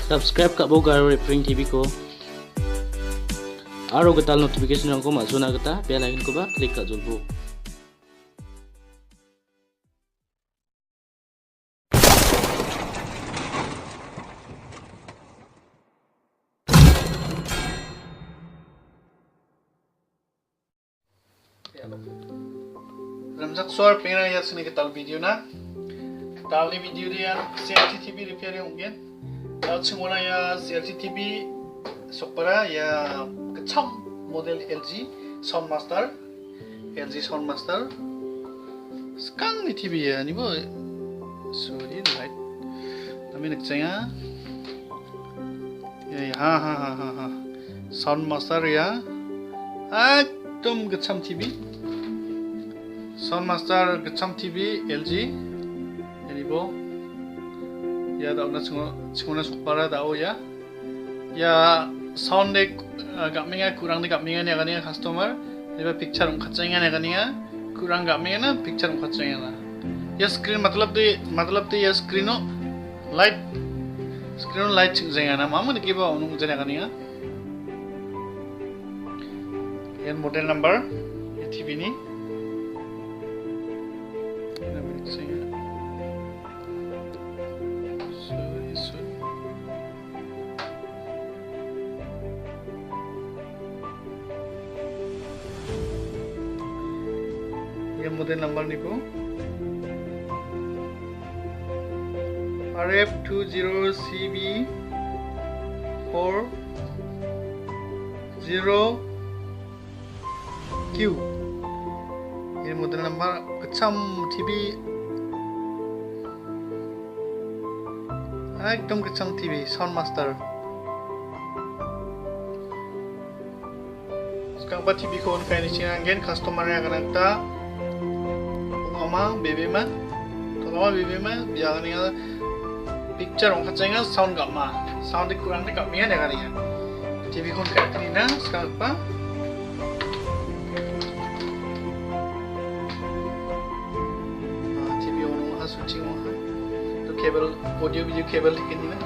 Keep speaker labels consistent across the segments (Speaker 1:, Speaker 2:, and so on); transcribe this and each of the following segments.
Speaker 1: Subscribe kabo Garo TV ko. Aro getal notification ko masuna geta bell icon ko ba klik ka julbo.
Speaker 2: Ramzak suar pengen ya sini ketal video na. Tali video dia CRT TV repair yang mungkin. Tahu semua ya CRT TV sokpara ya kecam model LG Soundmaster sekarang ni TV ya ni boh sorry light tapi nak cakap ya ha Soundmaster ya ekdom kecam TV Soundmaster kecam TV LG ini boh ya tahu nak semua sokpara tahu ya sound dek gamenya kurang dek gamenya ni agaknya customer lepas picture kacanya ni agaknya kurang gamenya na picture kacanya na ya screen matlab tu ya screen light cengeng na mama ni kiba unung jana agaknya yan model number TV ni model number ni po RF20CB 40Q ini model number kecam TV ekdom kecam TV Soundmaster sekarang buat TV ko kayak ni sinanggen customer yang akan kita baby ma biar ni picture orang kacanya sound sound di kurang dekat ni ada kan ya TV kon kat ni na sekarang apa TV orang switching tu kabel audio video kabel dikin ni na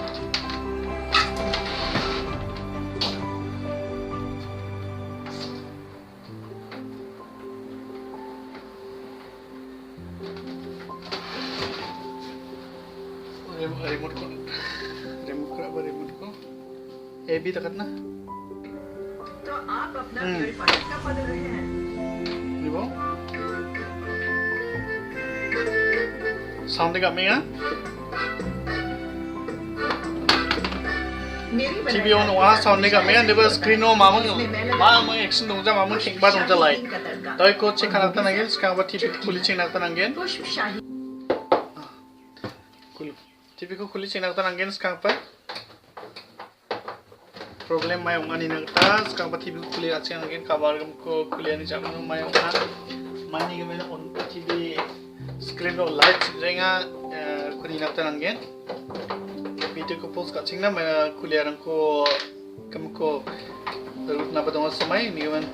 Speaker 2: remote को ए भी तक ना
Speaker 3: तो आप अपना प्यूरीफायर कब बदल रहे हैं
Speaker 2: देखो साउंड का मेगा TV on वहाँ साउंड का मेगा देखो स्क्रीन ओ मामंग एक्शन दूँगा मामंग ठीक बात दूँगा लाइट तो एक कोच चेक करता ना गेल इसका बाद TV खुली चेक करता ना गेल TV ko kulit cina kita nanggen sekarang apa? Problem mai ungan ini kita sekarang apa TV ko kulit aja nanggen kabar ko kulit ini jangan mai ungan mani kemana on TV screen lo light jenga kulit kita nanggen video ko post kat cina mai kulit orang ko kamu ko terus napa dengan semai ni kemana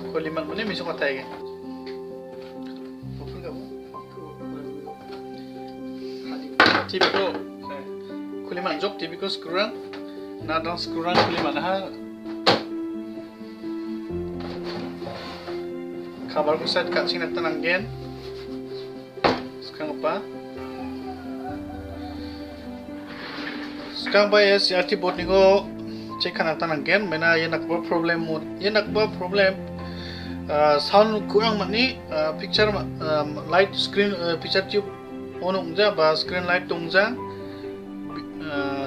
Speaker 2: kulit mana misal kata ya TV ko kuli manjok TV ko screw na dang screw kuli mana ha kabar ko set kat sini tanang gen sekarang apa sekarang ba ya CRT board ni ko check kan tanang gen mena ye nak problem sound kurang mani picture light screen picture tube on ungja ba screen light ungja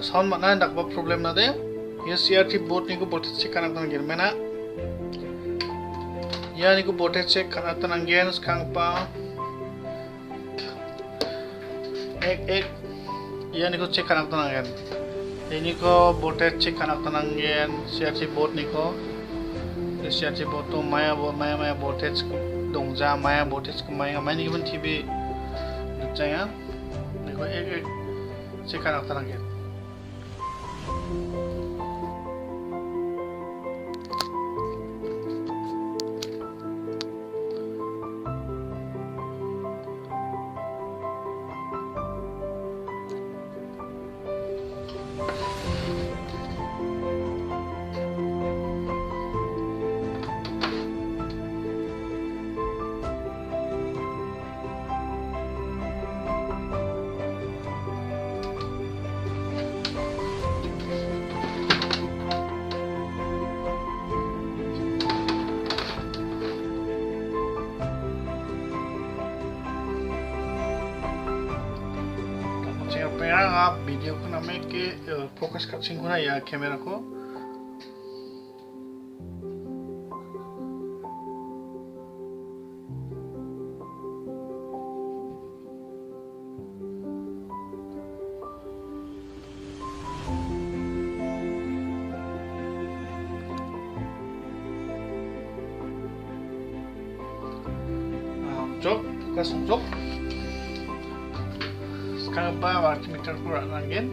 Speaker 2: sound mana nak ba problem na de ye CRT board ni ko voltage check kana tan gen mena ya ni ko voltage check kana tan gen skang pa ek ya ni ko check kana tan gen ini ko voltage check kana tan gen CRT board ni ko CRT board to maya voltage dongja maya voltage ko maya ni ban TV jangan, ni ko ek check kan akta nanggen. आप वीडियो को नामे के फोकस काचिंग होना या कैमरा को fokus untuk sekarang multimeter ko rangin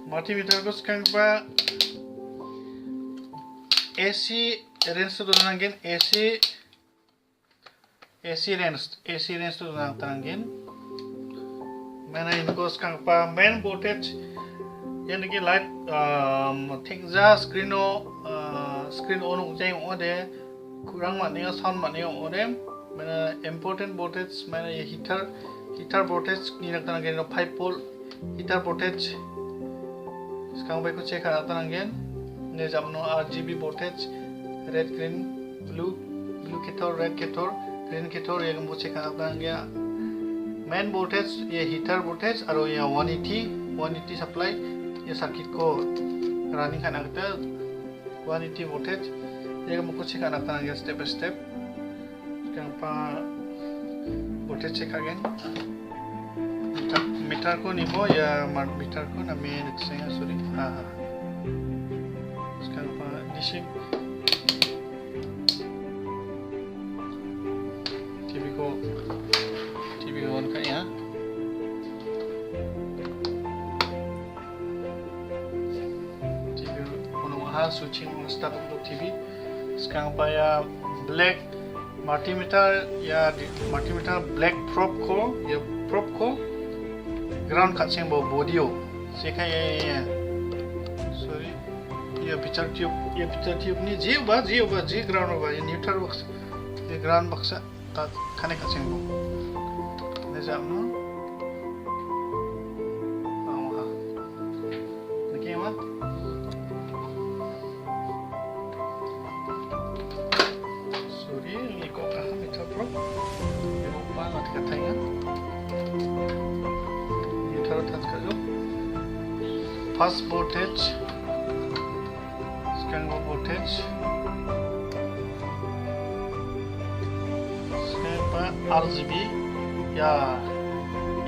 Speaker 2: multimeter ko sekarang AC range to rangin AC range to rangin mana इनको sekarang main voltage यानी कि लाइट ठीक जा screen on ujai ode kurang maknanya sound maknanya orem mana important voltage mana ye heater voltage ni nak tananggen 5 volt heater voltage sekarang baik ko check ada tananggen ne jamno RGB voltage red green blue ketor red ketor green ketor ye gam check ada tananggen main voltage ye heater voltage aro ye 180 supply ye circuit ko running kan agta 180 voltage ये मुझको चेक करना था ना step by step क्या voltage check again metre को निबो या मीटर को ना मैं निकसेंगे sorry sekarang DC TV को on kan ya TV on switching start untuk TV sekarang ya black multimeter ya multimeter black probe ko ground katsing bo vdio sekai ya sorry ya picture tube ni ji ground ba neutral box the ground box ta khane katsing bo ne jamno nakema first voltage second voltage second RGB ya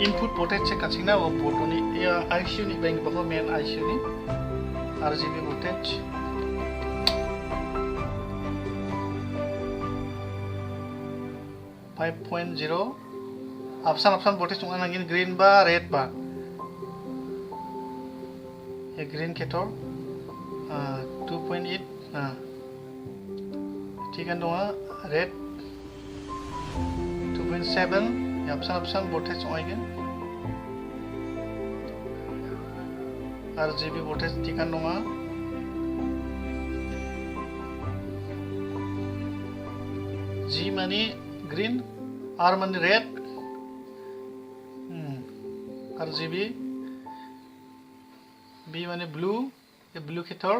Speaker 2: input voltage check kaching na wo photo ni ya IC ni bank ba main IC ni RGB voltage .0 option voltage tungan lagi green ba red ba ये green cater 2.8 ठीक है रेड 2.7 ये option voltage आएगा RGB voltage ठीक है G माने green R माने red RGB B माने ब्लू ये ब्लू केटर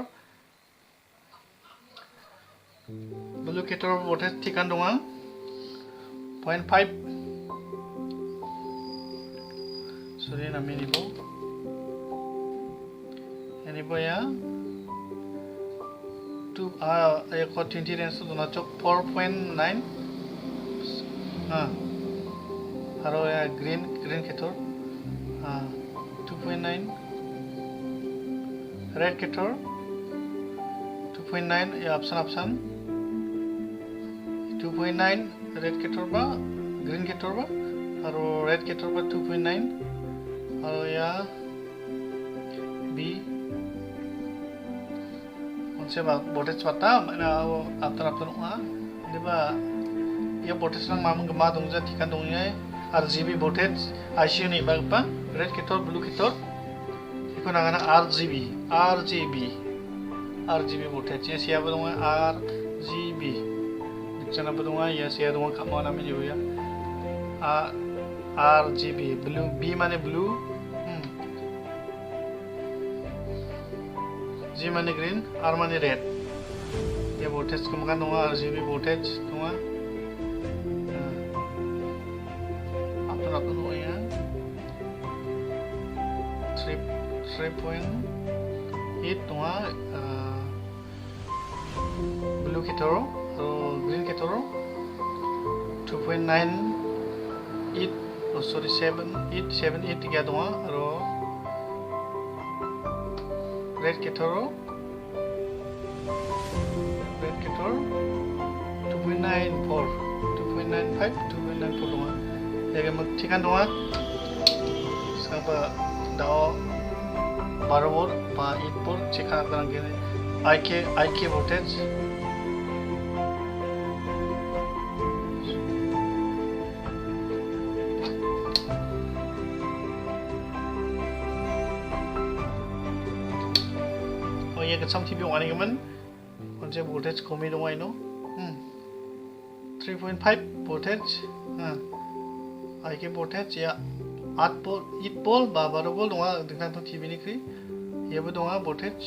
Speaker 2: वोल्टेज ठीक है 0.5 sorry nami nibo ya 2 ya ko 20 range to na chok 4.9 aro ya green ketor 2.9 red ketor 2.9 ya option 2.9 red ketor ba green ketor ba aro red ketor ba 2.9 aro ya B onse ba voltage pata mana after ini ba ya voltage nang mamang gema dongja tikan dongnya RGB voltage IC ni ba red ketor blue ketor iko nangana RGB voltage ya siapa dong RGB dikcana ba dong ya siapa dong kamu nami juga ya RGB blue B mana blue G mana green R mana red ya voltage kemudian dong RGB voltage dong apa dong ya 3.8 dong blue ketoro green ketoro 2.98 sorry 78 tiga dong aro red ketoro 2.94 2.95 2.94 dong jaga mektikan dong sekarang dao 12 volt pa 8 volt check akan gini IK voltage ये कच्चा TV वाले के मन कौन से voltage कमी दो I know 3.5 voltage IK voltage या 8 volt 12 volt dong dengan tu TV ni kiri ya bu dong voltage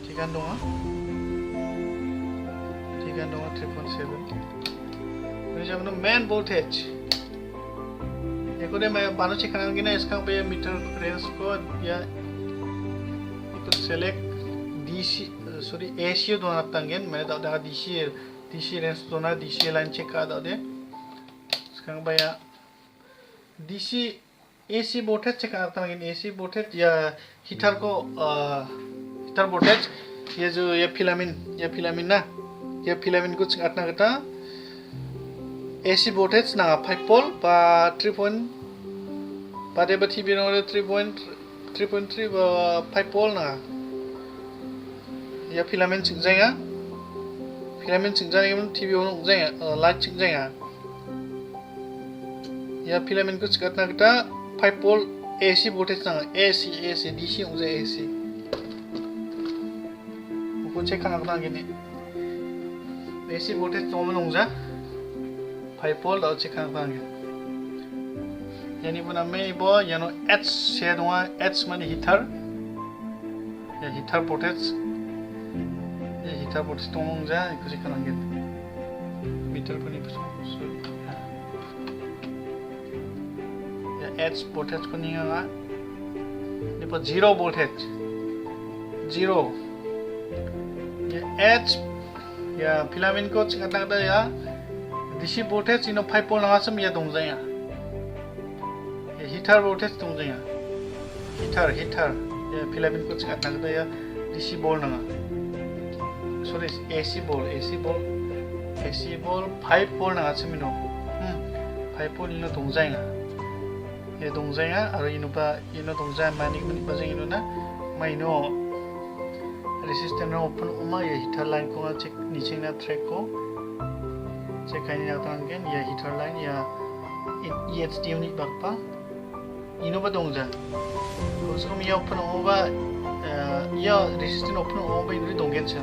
Speaker 2: tiga dong 3.7 ini jam no main voltage ये को दे मैं बानो चेक करना कि ना इसका पे मीटर रेंज को या select DC sorry AC dona tangen मैं dah DC range dona DC line check ada deh sekarang bayar DC AC voltage check करता हूँ AC voltage या heater को heater voltage ये जो ये filament ना ये filament को check करना करता AC voltage ना 5 volt pa 3 point pada TV no 3.3 5 volt ना या filament check जाएगा filament check जाने के बाद TV on जाएगा light check जाएगा या filament को check करना करता 5 volt AC voltage ना AC DC on जाए AC वो check करना करता गया AC voltage तो में on जा 5 volt और check करना गया यानी बना में इबो यानो H से दूँगा H माने heater या heater voltage ये heater voltage तो में जा कुछ करना गया मीटर को नहीं पसंद H voltage को नहीं आगा ये पर 0 voltage 0 ये H या filament को चिकना करता या DC voltage इनो 5 volt लगा सम ये दूँ जाएगा ये heater voltage दूँ जाएगा heater ये filament को चिकना करता या DC ball लगा sorry AC ball 5 volt लगा सम इनो 5 volt इनो दूँ जाएगा ये दंजाया और इनुपा इनो दंजाया मानिक मनि बजे इनो ना माइनो रेसिस्टेंस ओपन उमा ये हीटर लाइन को चेक नीचे ना ट्रैक को चेक करने जाता हूँ क्या ये हीटर लाइन या EHD यूनिट बागपा इनो बा दंजा उसको मैं ये ओपन होगा ये रेसिस्टेंस ओपन होगा इनो दंगेन चा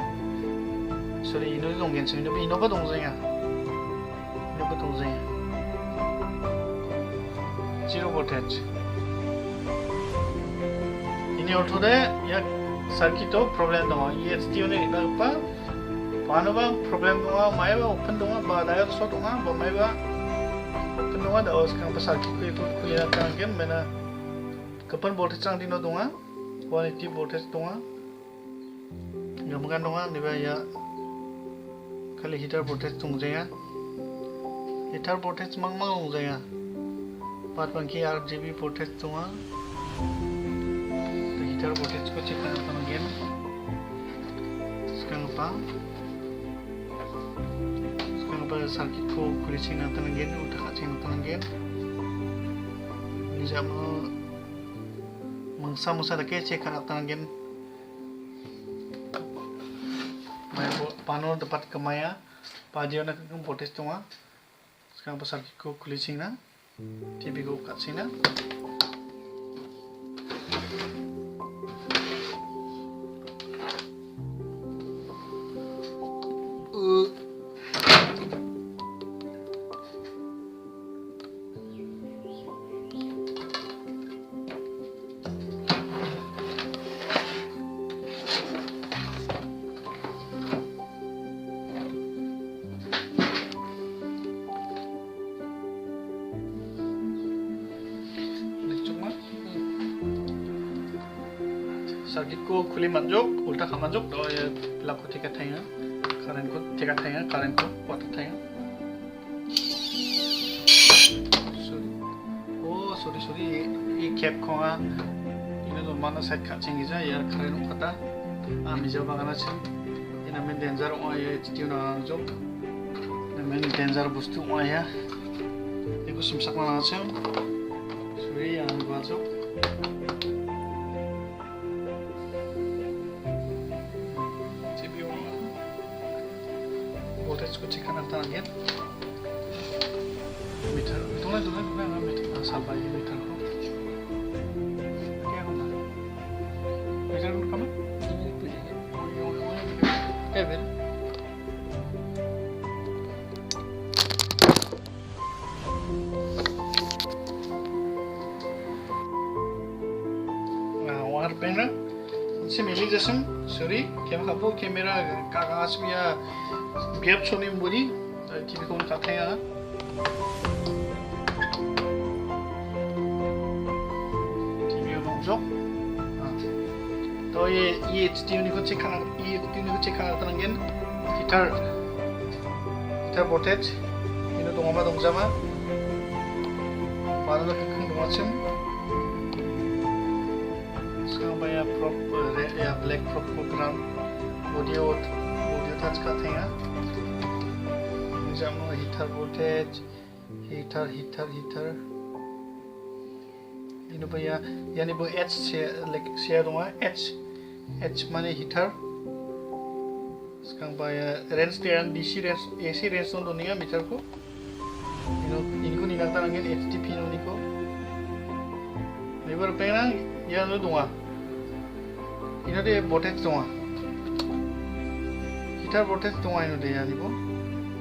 Speaker 2: सॉरी इनो दंगेन चा इनो बा दंजाया 0 voltage ini auto de ya circuit to problem dong EHD ne ba pano ba problem dong mai ba open dong ba diode short dong ba mai ba open dong da os kan ba circuit ko itu clear kan gen mena kapan voltage chang dino dong 180 voltage dong ngamukan dong ni ba ya kali heater voltage tung jaya heater voltage mang dong jaya 5 RGB voltage तो heater voltage को चेक करना पड़ेगा again sekarang apa circuit को खुली नाता again उठा kasih नाता again ini jamu mangsa dake cek नाता again मैं panel dapat kemaya pajian nak voltage तो sekarang apa circuit को खुली ना TV को kasih ना सर्किट को खुली मंजोक उल्टा खामंजोक तो ये प्लग को टिका थाया करंट को टिका थाया करंट को पता थाया सॉरी ये कैप को ini lo mana side kacing aja ya keren kata ami jawab akan aja ini main danger ya jadi orang jawab main danger bustu ya itu simsak mana aja sorry yang gua jawab CPU voltage को check करना था ये meter तुमने meter साल ये meter को Ever. War penna से मिली जैसे sorry क्या खाबो कैमरा कागज में या गैप छोड़ने में बुरी टीवी को उठाते हैं टीवी को तो ये टीवी को चेक करना तंगेन heater voltage ini dongama dongjama mana kekeng dongacim sekarang banyak prop ya black prop program audio touch करते हैं जमा heater voltage heater ini banyak yani bu H share dong H माने heater sekarang bayar range dan DC range AC range tuh dunia meter ko ini ko ningkatan angin HTP ini ko lebar penang ya lo dunga ini deh voltage dunga heater voltage dunga ini deh ya nih bo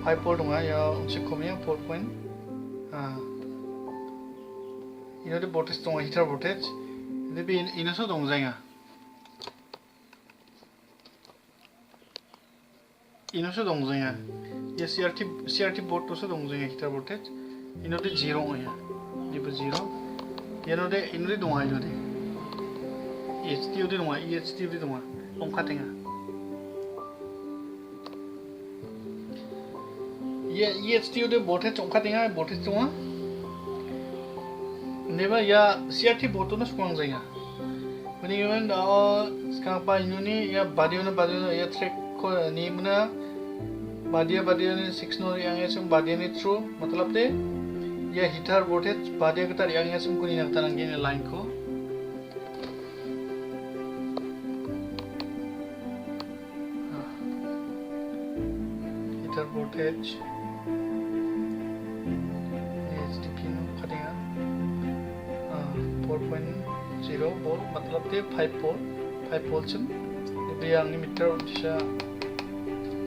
Speaker 2: 5 volt dunga ya unsik komnya 4 point ini deh voltage dunga heater voltage tapi ini so dongzanya ini so dongzanya ya CRT board tuh so dongzanya heater voltage ini udah 0 ya ini ber 0 ya ini udah dunga ini deh HT udah dunga HT udah dunga ongkatnya ya HT udah voltage ongkatnya voltage dunga neba ya CRT board tuh sekurang zanya mendingan sekarang apa ini ya badio ya track को नीम ना बादिया ने 6 no yang esum badia ne through मतलब दे ये heater voltage बादिया के तार yang esum को नहीं लगता नंगे ने लाइन को हीटर voltage HTP नो करेगा 4.0 volt मतलब दे 5 volt चुन ये yang ini meter bisa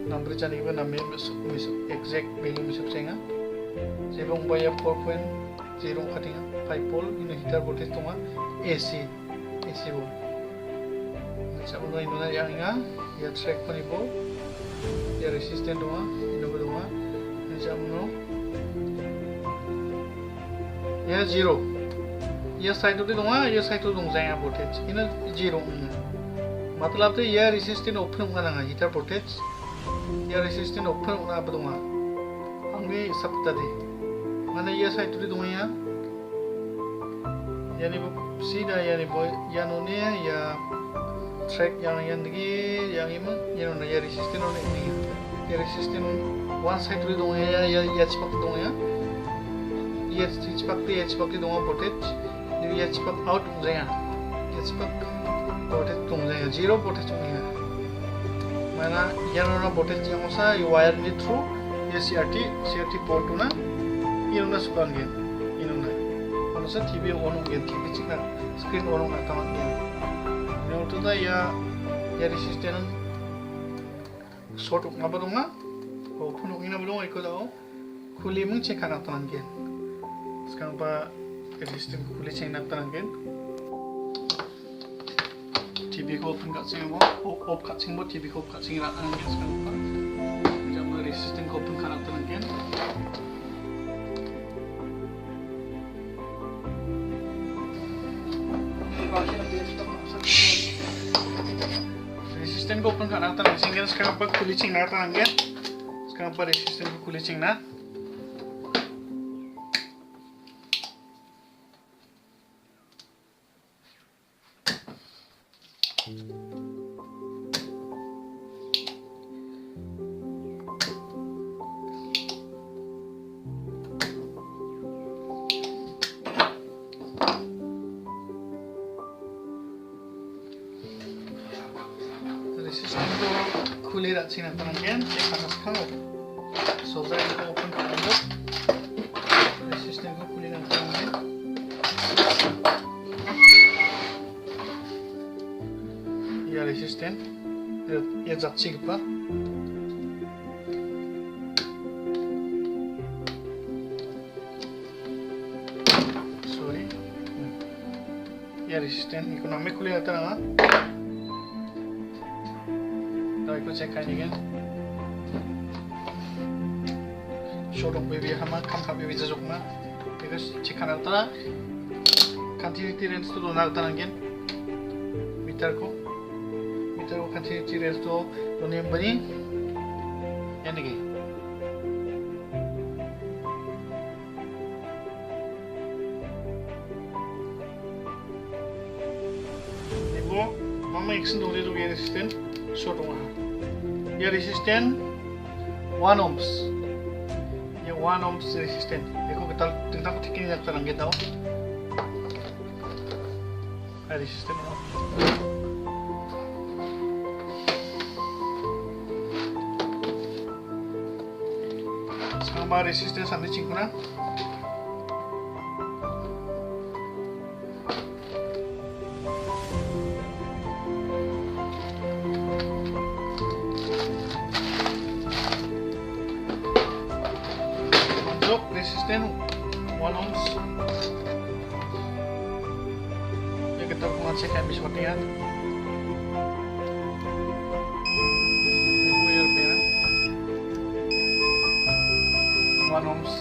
Speaker 2: number cani juga namanya exact value bisa cenga sebelum bayar 4.0 katinga 5 volt ini heater voltage tunga AC volt sabun ini mana yang inga ya track pani bo ya resistant tunga ini tunga ini sabun ya 0 ya side itu tunga ya side itu tunga saya voltage ini 0 मतलब तो यह resistant open होगा ना heater voltage यह resistant open होना अब दूँगा हमने सब बता दे माने यह साइड तो दूँगा यहाँ यानी वो सीधा यानी वो या नोने या track yang degi yang ini yang ya resistant on ini ya resistant one side to दूँगा ya cepat दूँगा ya cepat दूँगा voltage jadi ya cepat out दूँगा ya cepat voltage tungjaya 0 voltage tungjaya mana yana voltage yang usa wire ni through ya CRT port na inuna sukangen inuna manusia TV on gen TV cika screen on atama gen ini itu da ya resistant short ngapa dunga open ina belum ikut tahu kuli mung cek kan atama gen sekarang pa resistant kuli cek atama gen TV को ओपन कर सकते हैं वो ऑफ कर सकते हैं TV को ऑफ कर सकते हैं रात में इसका ऊपर जब वो रेसिस्टेंट को ओपन करना तो लगे बाकी हम देख सकते हैं Resistant ko open karena tan singgah sekarang apa kulicing na tan angin. Sekarang apa resistant ko kulicing na. Resistant ko खुले रखी ना तंगेन ये खाना खाओ सोजा को ओपन कर दो रेसिस्टेंट को खुले रखते हैं ये रेसिस्टेंट ये जाच्छी का सॉरी ये रेसिस्टेंट इकोनॉमिक खुले रहता है को चेक करेंगे शोरूम पे भी हम काम का भी जरूर ना बिकॉज़ चेक करना होता है कंटिन्यूटी रेंज तो दोनों होता है मीटर को कंटिन्यूटी रेंज तो दोनों बनी यानी कि वो मम्मा एक्शन दोनों तो ये रेसिस्टेंट शोरूम ये resistant 1 ohms ये 1 ohms resistant देखो kita tentang tikin yang terang kita tahu resistant sama resistant sampai cingkuna resistant 1 ohms ya kita akan cek habis seperti ini ini ya 1 ohms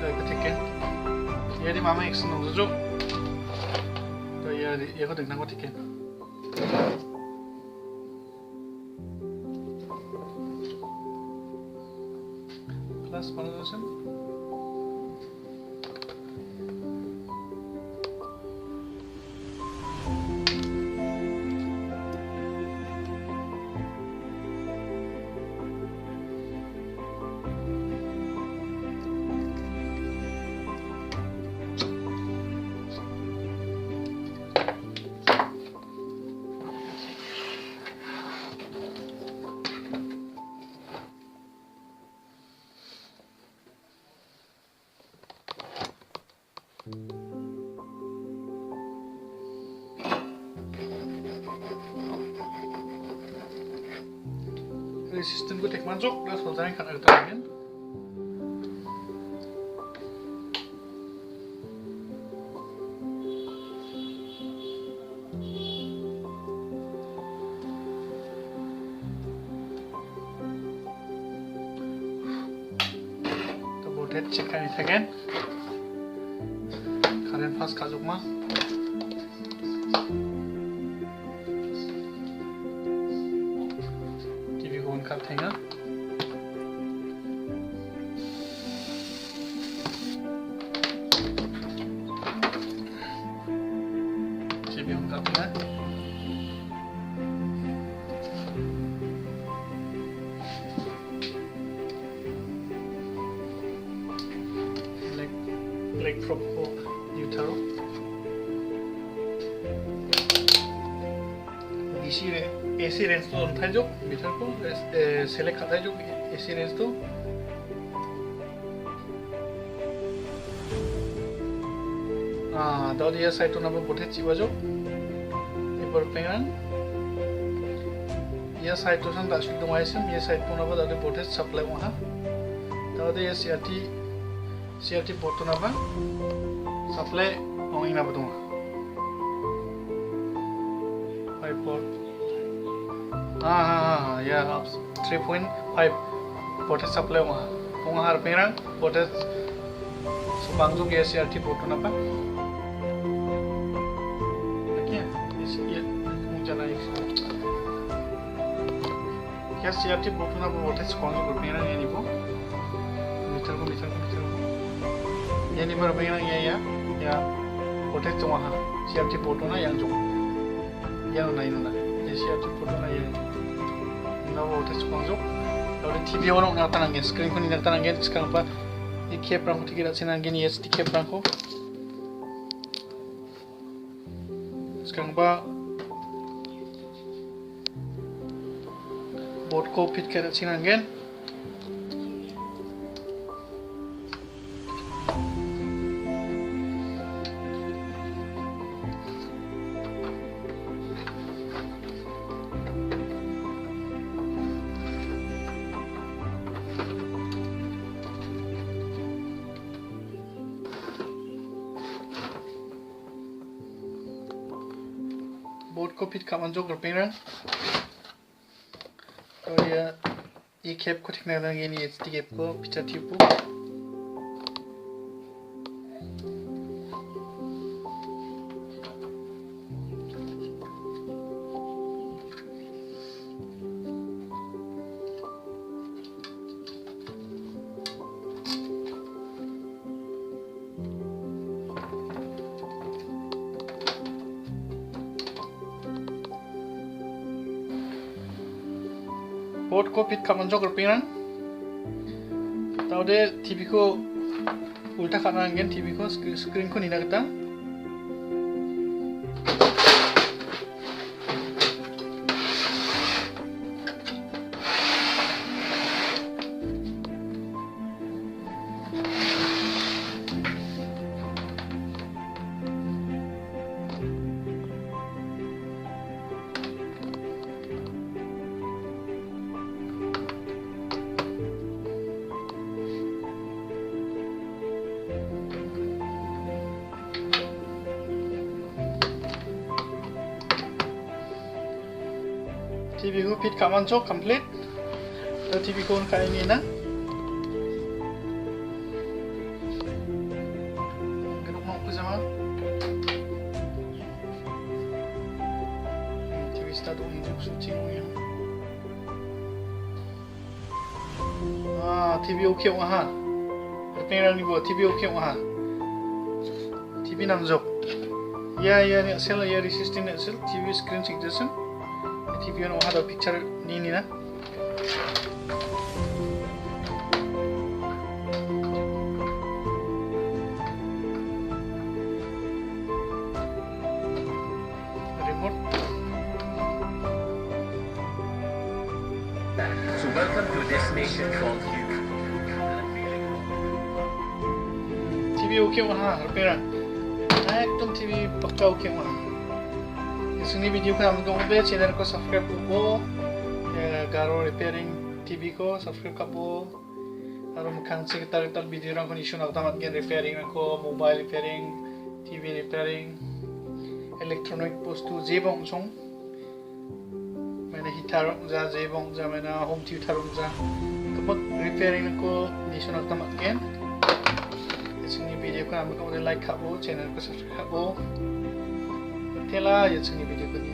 Speaker 2: dari ketiknya jadi mama X nunggu ya aku dengar aku tiknya plus 1,000 resistant ko tek masuk dan soldering kan ada terangin to voltage check kali second current fast kajok ma करते हैं ये भी हम करते हैं black frock को neutral AC range तो था जो मीटर को सेलेक्ट करता है जो AC रेंज तो हाँ तो ये साइट तो ना बोटे चीज़ जो ये पर पेंगन ये साइट तो सन दाशुक तो माइस ये साइट तो ना बोटे बोटे सप्लाई वहाँ तो ये CRT बोट तो ना बा सप्लाई वहीं ना बताऊँ 5 पोर्ट हाँ या 3.5 voltage supply वहाँ हर पेरा voltage सुबांगजो के CRT पोर्ट ना पा क्या ये मुझे ना एक क्या CRT बोर्ड ना voltage कौन सा ग्रुप में ना ये नहीं वो मीटर को ये नहीं पर बगैर या voltage तो वहाँ CRT बोर्ड ना yang जो नहीं ना ये CRT बोर्ड ना ये ना voltage कौन जो और TV orang nak tanangin screen ko ni nak tanangin sekarang pa i-cap rang ko tigira sinangin yes di-cap rang ko sekarang pa board ko fit kira sinangin board ko fit kaman jog berpingan, kalau dia i-cap ko tik na lang ini SD cap ko picture tube po. board ko fit kaman jog berpingan, tahu deh TV ko ulta kanan gen TV ko screen ko ni nak kita. TV ko fit kaman jog complete. So TV ko kayak ini na. Ganun mo sama. TV start unjuk switching mo yan. TV okay mo ha. Pengen ni buat TV okay mo ha. TV nang jog. Ya ni sel ya resisting ni sel TV screen suggestion. TV yang ada picture ni na. Remote.
Speaker 4: So welcome to a destination called you.
Speaker 2: TV okay wah, repair. Ekdom TV pakka okay wah. Ini video ko naman kung channel ko subscribe po Garo repairing TV ko subscribe ka po aron makang sekitar video rang ko issue na tamat gen repairing ko mobile repairing TV repairing electronic postu jebong song mana hitar ja jebong ja mana home theater ja kapag repairing ko issue na tamat gen ini video ko naman kung like ka po channel ko subscribe ka po Tela, ya sini video ko ni